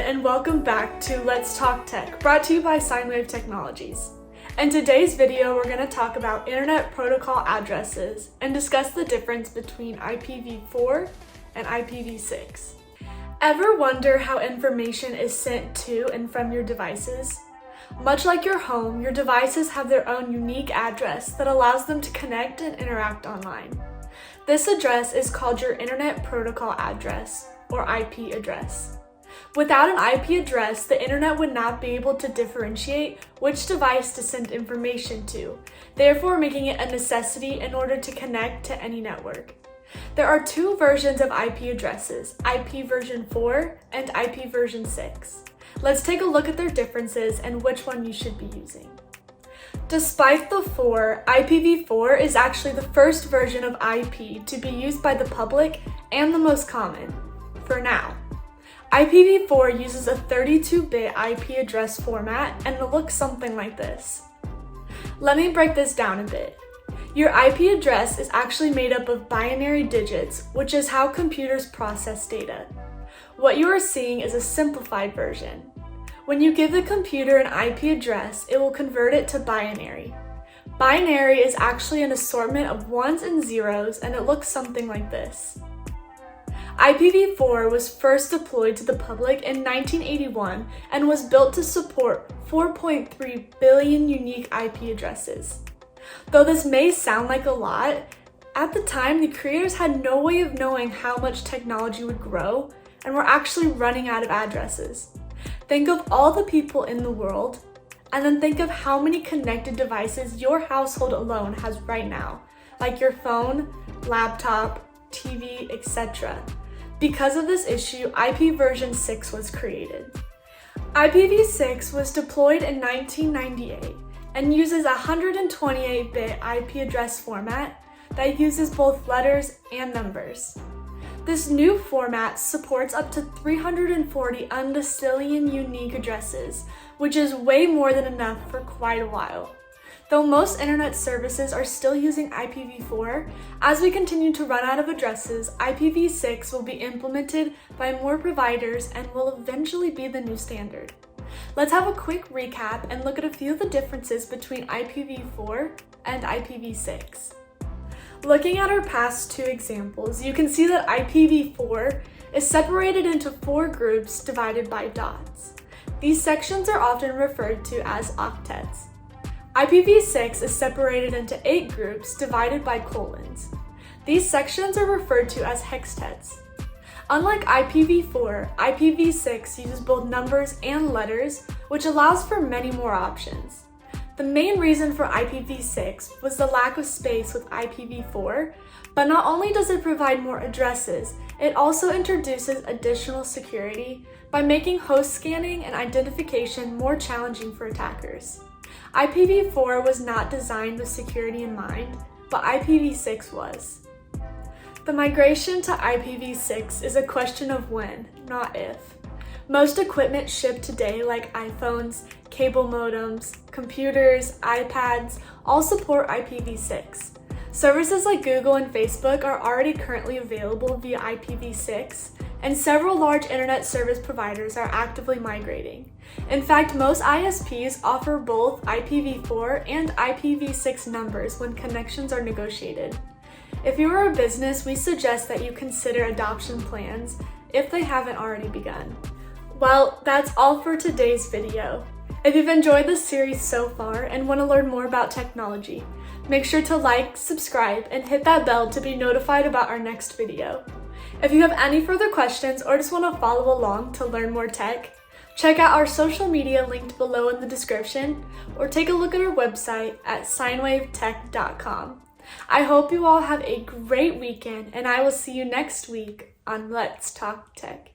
and welcome back to Let's Talk Tech, brought to you by Sine Wave Technologies. In today's video, we're going to talk about Internet Protocol addresses and discuss the difference between IPv4 and IPv6. Ever wonder how information is sent to and from your devices? Much like your home, your devices have their own unique address that allows them to connect and interact online. This address is called your Internet Protocol address, or IP address. Without an IP address, the internet would not be able to differentiate which device to send information to, therefore making it a necessity in order to connect to any network. There are two versions of IP addresses, IP version 4 and IP version 6. Let's take a look at their differences and which one you should be using. Despite the 4, IPv4 is actually the first version of IP to be used by the public and the most common, for now. IPv4 uses a 32-bit IP address format and it looks something like this. Let me break this down a bit. Your IP address is actually made up of binary digits, which is how computers process data. What you are seeing is a simplified version. When you give the computer an IP address, it will convert it to binary. Binary is actually an assortment of ones and zeros, and it looks something like this. IPv4 was first deployed to the public in 1981 and was built to support 4.3 billion unique IP addresses. Though this may sound like a lot, at the time the creators had no way of knowing how much technology would grow and were actually running out of addresses. Think of all the people in the world, and then think of how many connected devices your household alone has right now, like your phone, laptop, TV, etc. Because of this issue, IP version 6 was created. IPv6 was deployed in 1998 and uses a 128-bit IP address format that uses both letters and numbers. This new format supports up to 340 undecillion unique addresses, which is way more than enough for quite a while. Though most internet services are still using IPv4, as we continue to run out of addresses, IPv6 will be implemented by more providers and will eventually be the new standard. Let's have a quick recap and look at a few of the differences between IPv4 and IPv6. Looking at our past two examples, you can see that IPv4 is separated into 4 groups divided by dots. These sections are often referred to as octets. IPv6 is separated into 8 groups divided by colons. These sections are referred to as hextets. Unlike IPv4, IPv6 uses both numbers and letters, which allows for many more options. The main reason for IPv6 was the lack of space with IPv4, but not only does it provide more addresses, it also introduces additional security by making host scanning and identification more challenging for attackers. IPv4 was not designed with security in mind, but IPv6 was. The migration to IPv6 is a question of when, not if. Most equipment shipped today, like iPhones, cable modems, computers, iPads, all support IPv6. Services like Google and Facebook are already currently available via IPv6, and several large internet service providers are actively migrating. In fact, most ISPs offer both IPv4 and IPv6 numbers when connections are negotiated. If you are a business, we suggest that you consider adoption plans if they haven't already begun. Well, that's all for today's video. If you've enjoyed this series so far and want to learn more about technology, make sure to like, subscribe, and hit that bell to be notified about our next video. If you have any further questions or just want to follow along to learn more tech, check out our social media linked below in the description or take a look at our website at sinewavetech.com. I hope you all have a great weekend and I will see you next week on Let's Talk Tech.